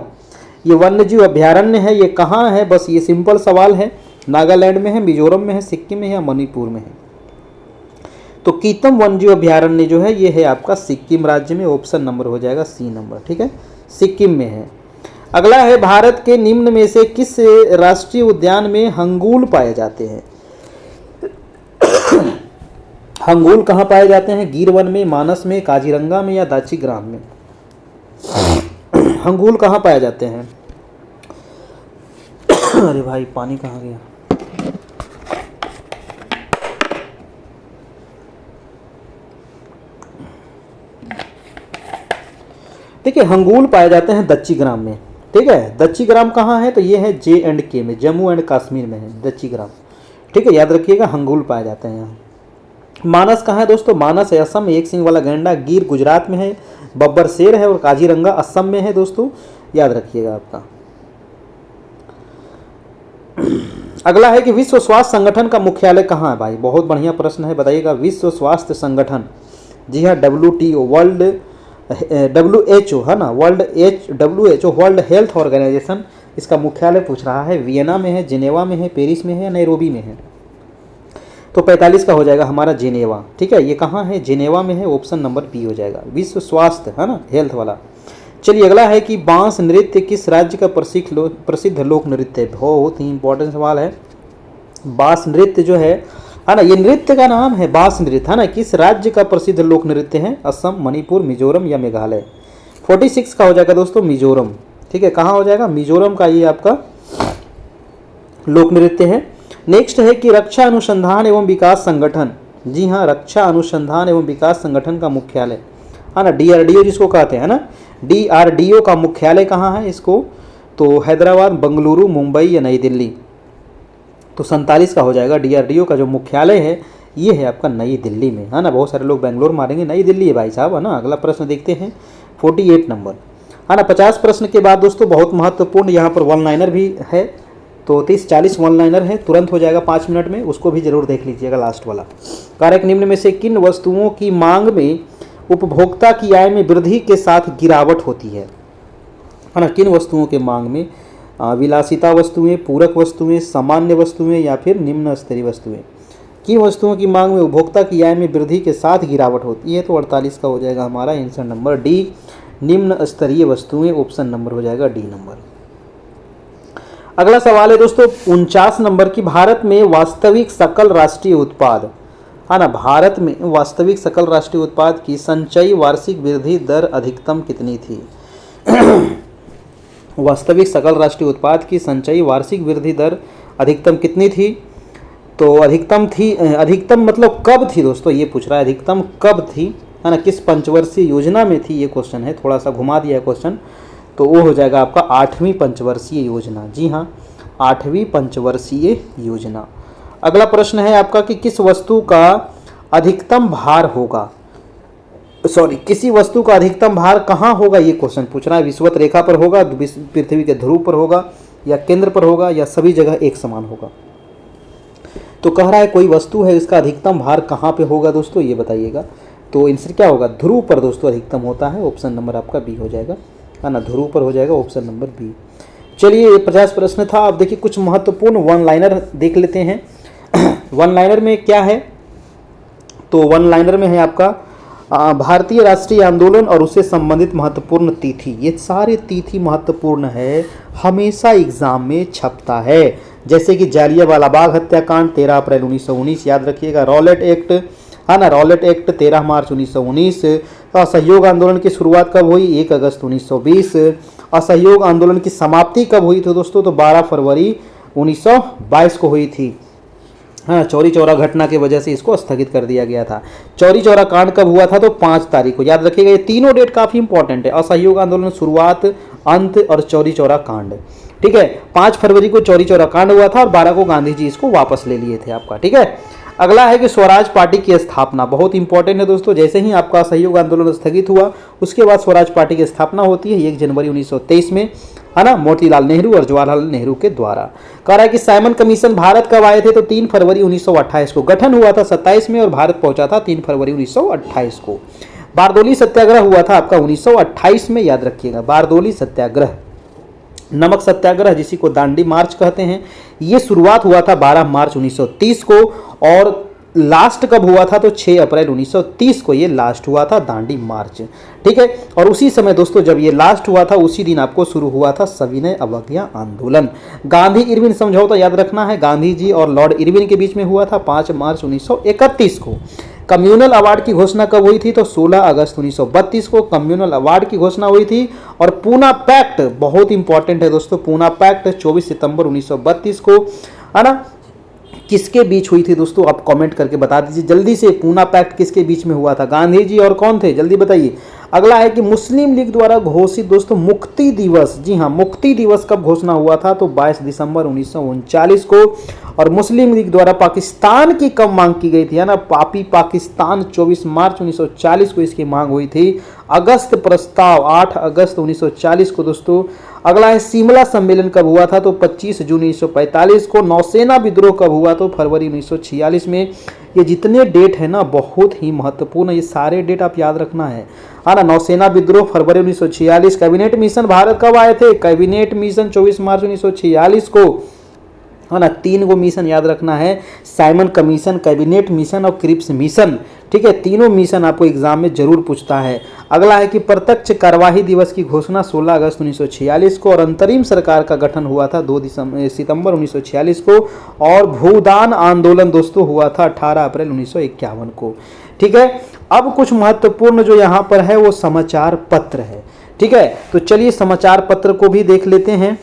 ये वन्य जीव अभ्यारण्य है, ये कहाँ है, बस ये सिंपल सवाल है। नागालैंड में है, मिजोरम में है, सिक्किम में है या मणिपुर में है। तो कीतम वन्यजीव अभ्यारण्य जो है ये है आपका सिक्किम राज्य में, ऑप्शन नंबर हो जाएगा सी नंबर, ठीक है, सिक्किम में है। अगला है भारत के निम्न में से किस राष्ट्रीय उद्यान में हंगूल पाए जाते हैं। हंगूल कहाँ पाए जाते हैं, गिर वन में, मानस में, काजीरंगा में या दाचीग्राम में। हंगूल कहाँ पाए जाते हैं। अरे भाई पानी कहाँ गया। देखिए हंगूल पाए जाते हैं दच्चीग्राम में, ठीक है। दच्चीग्राम कहाँ है, तो ये है J&K में, जम्मू एंड कश्मीर में है दच्चीग्राम, ठीक है, याद रखिएगा हंगूल पाए जाते हैं यहाँ। मानस कहाँ है दोस्तों, मानस है असम में, एक सिंग वाला गैंडा। गिर गुजरात में है, बब्बर शेर है, और काजीरंगा असम में है दोस्तों, याद रखिएगा आपका। अगला है कि विश्व स्वास्थ्य संगठन का मुख्यालय कहाँ है भाई, बहुत बढ़िया प्रश्न है, बताइएगा। विश्व स्वास्थ्य संगठन, जी हाँ WTO, WHO है ना, WHO वर्ल्ड हेल्थ ऑर्गेनाइजेशन, इसका मुख्यालय पूछ रहा है वियना में है, जिनेवा में है, पेरिस में है या नैरोबी में है। तो 45 का हो जाएगा हमारा जिनेवा, ठीक है, ये कहाँ है, जिनेवा में है, ऑप्शन नंबर बी हो जाएगा, विश्व स्वास्थ्य है ना, हेल्थ वाला। चलिए अगला है कि बांस नृत्य किस राज्य का प्रसिद्ध लोक नृत्य है। बहुत ही इंपॉर्टेंट सवाल है। बांस नृत्य जो है ना, ये नृत्य का नाम है बांस नृत्य, है ना, किस राज्य का प्रसिद्ध लोक नृत्य है, असम, मणिपुर, मिजोरम या मेघालय। 46 का हो जाएगा दोस्तों मिजोरम, ठीक है, कहाँ हो जाएगा, मिजोरम का ये आपका लोक नृत्य है। नेक्स्ट है कि रक्षा अनुसंधान एवं विकास संगठन, जी हाँ रक्षा अनुसंधान एवं विकास संगठन का मुख्यालय, है ना, DRDO जिसको कहते हैं ना, DRDO का मुख्यालय कहाँ है इसको, तो हैदराबाद, बंगलुरु, मुंबई या नई दिल्ली। तो 47 का हो जाएगा, DRDO का जो मुख्यालय है ये है आपका नई दिल्ली में, है ना। बहुत सारे लोग बेंगलोर मारेंगे, नई दिल्ली है भाई साहब, है ना। अगला प्रश्न देखते हैं 48 नंबर, है ना। 50 प्रश्न के बाद दोस्तों बहुत महत्वपूर्ण यहाँ पर वन लाइनर भी है, तो 30-40 वन लाइनर है, तुरंत हो जाएगा 5 मिनट में, उसको भी जरूर देख लीजिएगा लास्ट वाला। कारक निम्न में से किन वस्तुओं की मांग में उपभोक्ता की आय में वृद्धि के साथ गिरावट होती है ना। किन वस्तुओं के मांग में, विलासिता वस्तुएं, पूरक वस्तुएं, सामान्य वस्तुएं या फिर निम्न स्तरीय वस्तुएं। किन वस्तुओं की मांग में उपभोक्ता की आय में वृद्धि के साथ गिरावट होती है, तो 48 का हो जाएगा हमारा आंसर नंबर डी, निम्न स्तरीय वस्तुएं, ऑप्शन नंबर हो जाएगा डी नंबर। अगला सवाल है दोस्तों 49 नंबर की, भारत में वास्तविक सकल राष्ट्रीय उत्पाद, है ना, भारत में वास्तविक सकल राष्ट्रीय उत्पाद की संचयी वार्षिक वृद्धि दर अधिकतम कितनी थी। वास्तविक सकल राष्ट्रीय उत्पाद की संचयी वार्षिक वृद्धि दर अधिकतम कितनी थी, तो अधिकतम मतलब कब थी दोस्तों, ये पूछ रहा है अधिकतम कब थी, है ना, किस पंचवर्षीय योजना में थी, ये क्वेश्चन है, थोड़ा सा घुमा दिया है क्वेश्चन। तो वो हो जाएगा आपका 8वीं पंचवर्षीय योजना, जी हाँ 8वीं पंचवर्षीय योजना। अगला प्रश्न है आपका कि किस वस्तु का अधिकतम भार होगा, किसी वस्तु का अधिकतम भार कहाँ होगा, ये क्वेश्चन पूछ रहा है। विषुवत रेखा पर होगा, पृथ्वी के ध्रुव पर होगा, या केंद्र पर होगा, या सभी जगह एक समान होगा। तो कह रहा है कोई वस्तु है, इसका अधिकतम भार कहाँ पे होगा दोस्तों, ये बताइएगा। तो आंसर क्या होगा, ध्रुव पर दोस्तों अधिकतम होता है, ऑप्शन नंबर आपका बी हो जाएगा, है ना, ध्रुव पर हो जाएगा, ऑप्शन नंबर बी। चलिए 50 प्रश्न था। अब देखिए कुछ महत्वपूर्ण वन लाइनर देख लेते हैं। वन लाइनर में क्या है, तो वन लाइनर में है आपका भारतीय राष्ट्रीय आंदोलन और उससे संबंधित महत्वपूर्ण तिथि। ये सारे तिथि महत्वपूर्ण है, हमेशा एग्जाम में छपता है। जैसे कि जालियांवाला बाग हत्याकांड 13 अप्रैल 1919, याद रखिएगा। रॉलेट एक्ट, है ना, रॉलेट एक्ट 13 मार्च 1919। असहयोग आंदोलन की शुरुआत कब हुई, 1 अगस्त 1920। असहयोग आंदोलन की समाप्ति कब हुई थी दोस्तों, तो 12 फरवरी 1922 को हुई थी। हाँ, चौरी चौरा घटना की वजह से इसको स्थगित कर दिया गया था। चौरी चौरा कांड कब हुआ था, तो 5 तारीख को, याद रखिएगा। ये तीनों डेट काफ़ी इंपॉर्टेंट है, असहयोग आंदोलन शुरुआत, अंत और चौरी चौरा कांड, ठीक है। 5 फरवरी को चौरी चौरा कांड हुआ था और 12 को गांधी जी इसको वापस ले लिए थे आपका, ठीक है। अगला है कि स्वराज पार्टी की स्थापना, बहुत इंपॉर्टेंट है दोस्तों। जैसे ही आपका असहयोग आंदोलन स्थगित हुआ उसके बाद स्वराज पार्टी की स्थापना होती है 1 जनवरी 1923 में, है ना, मोतीलाल नेहरू और जवाहरलाल नेहरू के द्वारा। कह रहा है कि साइमन कमीशन भारत कब आए थे, तो 3 फरवरी 1928 को। गठन हुआ था 27 में और भारत पहुंचा था 3 फरवरी 1928 को। बारदोली सत्याग्रह हुआ था आपका 1928 में, याद रखिएगा, बारदोली सत्याग्रह, नमक सत्याग्रह जिसी को दांडी मार्च कहते हैं, ये शुरुआत हुआ था 12 मार्च 1930 को और लास्ट कब हुआ था तो 6 अप्रैल 1930 को ये लास्ट हुआ था दांडी मार्च। ठीक है, और उसी समय दोस्तों जब ये लास्ट हुआ था उसी दिन आपको शुरू हुआ था सविनय अवज्ञा आंदोलन। गांधी इरविन समझौता याद रखना है, गांधी जी और लॉर्ड इरविन के बीच में हुआ था 5 मार्च 1931 को। कम्युनल अवार्ड की घोषणा कब हुई थी तो 16 अगस्त 1932 को कम्युनल अवार्ड की घोषणा हुई थी। और पूना पैक्ट बहुत इंपॉर्टेंट है दोस्तों, पूना पैक्ट 24 सितंबर 1932 को, है ना, किसके बीच हुई थी दोस्तों, आप कमेंट करके बता दीजिए जल्दी से। पूना पैक्ट किसके बीच में हुआ था, गांधी जी और कौन थे, जल्दी बताइए। अगला है कि मुस्लिम लीग द्वारा घोषित दोस्तों मुक्ति दिवस, जी हाँ, मुक्ति दिवस कब घोषणा हुआ था तो 22 दिसंबर 1939 को। और मुस्लिम लीग द्वारा पाकिस्तान की कब मांग की गई थी, है ना, पापी पाकिस्तान 24 मार्च 1940 को इसकी मांग हुई थी। अगस्त प्रस्ताव 8 अगस्त 1940 को दोस्तों। अगला है शिमला सम्मेलन कब हुआ था तो 25 जून 1945 को। नौसेना विद्रोह कब हुआ तो फरवरी 1946 में। ये जितने डेट है ना बहुत ही महत्वपूर्ण, ये सारे डेट आप याद रखना है ना। नौसेना विद्रोह फरवरी 1946। कैबिनेट मिशन भारत कब आए थे, कैबिनेट मिशन 24 मार्च 1946 को, है ना। 3 गो मिशन याद रखना है, साइमन कमीशन, कैबिनेट मिशन और क्रिप्स मिशन। ठीक है, तीनों मिशन आपको एग्जाम में जरूर पूछता है। अगला है कि प्रत्यक्ष कार्यवाही दिवस की घोषणा 16 अगस्त 1946 को और अंतरिम सरकार का गठन हुआ था 2 सितंबर 1946 को। और भूदान आंदोलन दोस्तों हुआ था 18 अप्रैल 1951 को। ठीक है, अब कुछ महत्वपूर्ण जो यहाँ पर है वो समाचार पत्र है। ठीक है, तो चलिए समाचार पत्र को भी देख लेते हैं,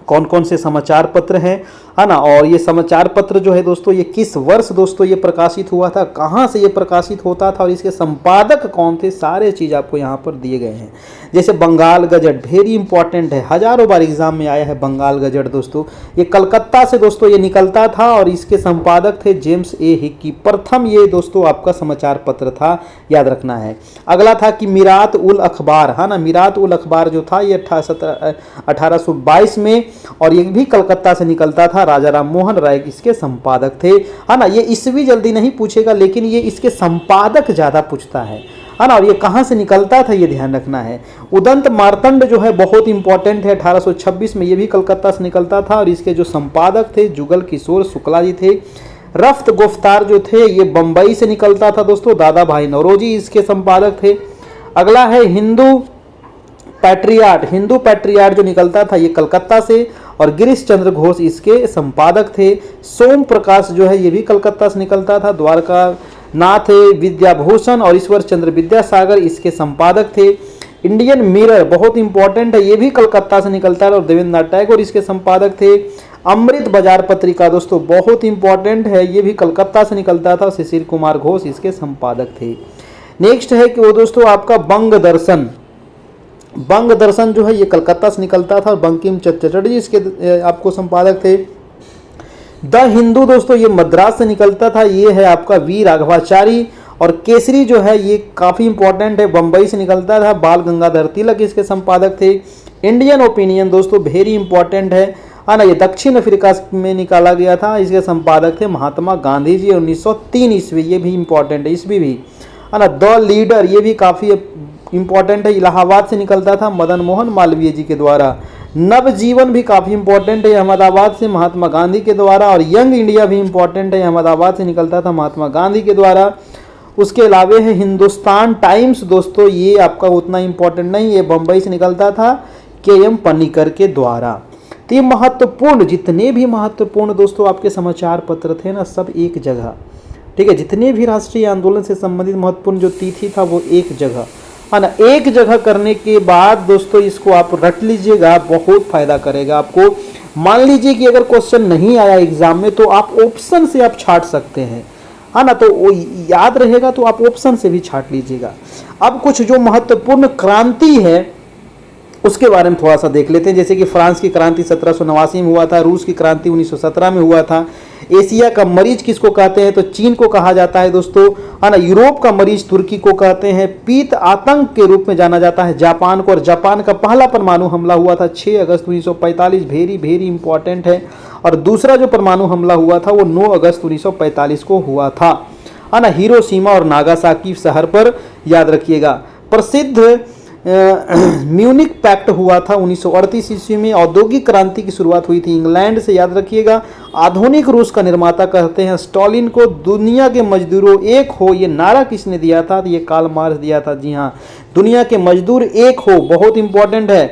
कौन कौन से समाचार पत्र हैं, है ना। और ये समाचार पत्र जो है दोस्तों ये किस वर्ष दोस्तों ये प्रकाशित हुआ था, कहाँ से ये प्रकाशित होता था और इसके संपादक कौन थे, सारे चीज़ आपको यहाँ पर दिए गए हैं। जैसे बंगाल गजट वेरी इंपॉर्टेंट है, हजारों बार एग्जाम में आया है बंगाल गजट दोस्तों। ये कलकत्ता से दोस्तों ये निकलता था और इसके संपादक थे जेम्स ए हिक्की। प्रथम ये दोस्तों आपका समाचार पत्र था, याद रखना है। अगला था कि मीरात उल अखबार, है ना, मीरात उल अखबार जो था ये 1822 में और ये भी कलकत्ता से निकलता था। राजा राम मोहन राय इसके संपादक थे, है ना। ये ईस्वी जल्दी नहीं पूछेगा लेकिन ये इसके संपादक ज्यादा पूछता है ना। और ये कहाँ से निकलता था ये ध्यान रखना है। उदंत मार्तंड जो है बहुत इंपॉर्टेंट है, 1826 में ये भी कलकत्ता से निकलता था और इसके जो संपादक थे जुगल किशोर शुक्ला जी थे। रफ्त गुफ्तार जो थे ये बंबई से निकलता था दोस्तों, दादा भाई नौरोजी इसके संपादक थे। अगला है हिंदू पैट्रियार्ट जो निकलता था ये कलकत्ता से और गिरीश चंद्र घोष इसके संपादक थे। सोम प्रकाश जो है ये भी कलकत्ता से निकलता था। द्वारका नाथ विद्याभूषण और ईश्वर चंद्र विद्यासागर इसके संपादक थे। इंडियन मिरर बहुत इंपॉर्टेंट है, ये भी कलकत्ता से निकलता है और देवेंद्रनाथ टैगोर इसके संपादक थे। अमृत बाजार पत्रिका दोस्तों बहुत इंपॉर्टेंट है, ये भी कलकत्ता से निकलता था, शिशिर कुमार घोष इसके संपादक थे। नेक्स्ट है कि वो दोस्तों आपका बंग दर्शन जो है ये कलकत्ता से निकलता था और बंकिम चंद्र चटर्जी इसके आपको संपादक थे। द हिंदू दोस्तों ये मद्रास से निकलता था, ये है आपका वी राघवाचारी। और केसरी जो है ये काफ़ी इंपॉर्टेंट है, बंबई से निकलता था, बाल गंगाधर तिलक इसके संपादक थे। इंडियन ओपिनियन दोस्तों वेरी इंपॉर्टेंट है ना, ये दक्षिण अफ्रीका में निकाला गया था, इसके संपादक थे महात्मा गांधी जी 1903 ईस्वी, ये भी इंपॉर्टेंट है ईस्वी भी, है ना। द लीडर ये भी काफ़ी इंपॉर्टेंट है, इलाहाबाद से निकलता था मदन मोहन मालवीय जी के द्वारा। नवजीवन भी काफ़ी इंपॉर्टेंट है, अहमदाबाद से महात्मा गांधी के द्वारा। और यंग इंडिया भी इंपॉर्टेंट है, अहमदाबाद से निकलता था महात्मा गांधी के द्वारा। उसके अलावे है हिंदुस्तान टाइम्स दोस्तों, ये आपका उतना इंपॉर्टेंट नहीं, ये बम्बई से निकलता था के.एम. पन्नीकर के द्वारा। तो ये महत्वपूर्ण जितने भी महत्वपूर्ण दोस्तों आपके समाचार पत्र थे ना सब एक जगह, ठीक है। जितने भी राष्ट्रीय आंदोलन से संबंधित महत्वपूर्ण जो तिथि था वो एक जगह, है ना। एक जगह करने के बाद दोस्तों इसको आप रट लीजिएगा, बहुत फायदा करेगा आपको। मान लीजिए कि अगर क्वेश्चन नहीं आया एग्जाम में तो आप ऑप्शन से आप छांट सकते हैं, है ना, तो वो याद रहेगा तो आप ऑप्शन से भी छांट लीजिएगा। अब कुछ जो महत्वपूर्ण क्रांति है उसके बारे में थोड़ा सा देख लेते हैं। जैसे कि फ्रांस की क्रांति 1789 में हुआ था, रूस की क्रांति 1917 में हुआ था। एशिया का मरीज किसको कहते हैं तो चीन को कहा जाता है दोस्तों, है ना। यूरोप का मरीज तुर्की को कहते हैं। पीत आतंक के रूप में जाना जाता है जापान को, और जापान का पहला परमाणु हमला हुआ था 6 अगस्त 1945, वेरी इंपॉर्टेंट है। और दूसरा जो परमाणु हमला हुआ था वो 9 अगस्त 1945 को हुआ था, है ना, हिरोशिमा और नागासाकी शहर पर, याद रखिएगा। प्रसिद्ध म्यूनिक पैक्ट हुआ था 1938 ईस्वी में। औद्योगिक क्रांति की शुरुआत हुई थी इंग्लैंड से, याद रखिएगा। आधुनिक रूस का निर्माता कहते हैं स्टालिन को। दुनिया के मजदूरों एक हो, ये नारा किसने दिया था? तो ये कार्ल मार्क्स दिया था। जी हाँ, दुनिया के मजदूर एक हो, बहुत इंपॉर्टेंट है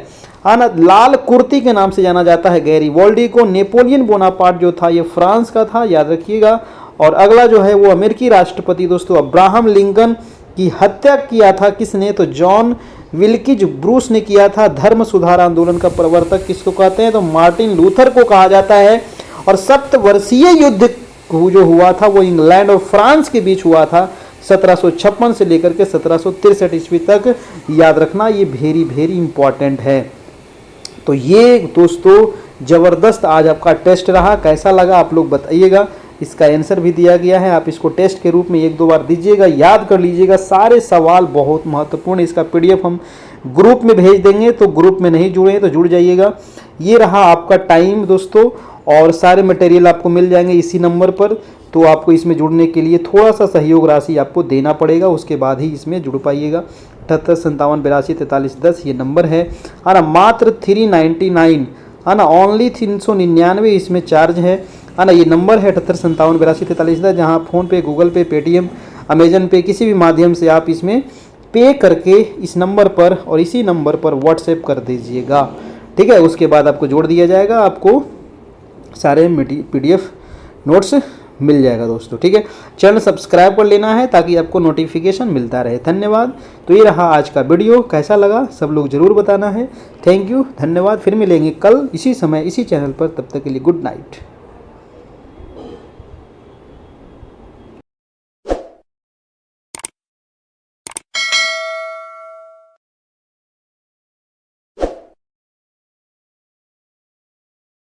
ना। लाल कुर्ती के नाम से जाना जाता है गैरीबाल्डी को। नेपोलियन बोनापार्ट जो था ये फ्रांस का था, याद रखिएगा। और अगला जो है वो अमेरिकी राष्ट्रपति दोस्तों अब्राहम लिंकन की हत्या किया था किसने? तो जॉन विल्किज ब्रूस ने किया था। धर्म सुधार आंदोलन का प्रवर्तक किसको कहते हैं? तो मार्टिन लूथर को कहा जाता है। और सप्तवर्षीय युद्ध जो हुआ था वो इंग्लैंड और फ्रांस के बीच हुआ था 1756 से लेकर के 1763 ईस्वी तक, याद रखना। ये वेरी वेरी इंपॉर्टेंट है। तो ये दोस्तों ज़बरदस्त आज आपका टेस्ट रहा। कैसा लगा आप लोग बताइएगा। इसका आंसर भी दिया गया है, आप इसको टेस्ट के रूप में एक दो बार दीजिएगा, याद कर लीजिएगा। सारे सवाल बहुत महत्वपूर्ण। इसका पीडीएफ हम ग्रुप में भेज देंगे, तो ग्रुप में नहीं जुड़े तो जुड़ जाइएगा। ये रहा आपका टाइम दोस्तों, और सारे मटेरियल आपको मिल जाएंगे इसी नंबर पर। तो आपको इसमें जुड़ने के लिए थोड़ा सा सहयोग राशि आपको देना पड़ेगा, उसके बाद ही इसमें जुड़ पाइएगा। 7857824310 ये नंबर है ना। मात्र 399 है ना, ओनली 399 इसमें चार्ज है ना। ये नंबर है 7857824310, जहाँ फ़ोन पे, गूगल पे, पेटीएम, अमेजन पे, किसी भी माध्यम से आप इसमें पे करके इस नंबर पर और इसी नंबर पर व्हाट्सएप कर दीजिएगा, ठीक है। उसके बाद आपको जोड़ दिया जाएगा, आपको सारे पीडीएफ नोट्स मिल जाएगा दोस्तों, ठीक है। चैनल सब्सक्राइब कर लेना है ताकि आपको नोटिफिकेशन मिलता रहे। धन्यवाद। तो ये रहा आज का वीडियो, कैसा लगा सब लोग ज़रूर बताना है। थैंक यू, धन्यवाद। फिर मिलेंगे कल इसी समय इसी चैनल पर, तब तक के लिए गुड नाइट।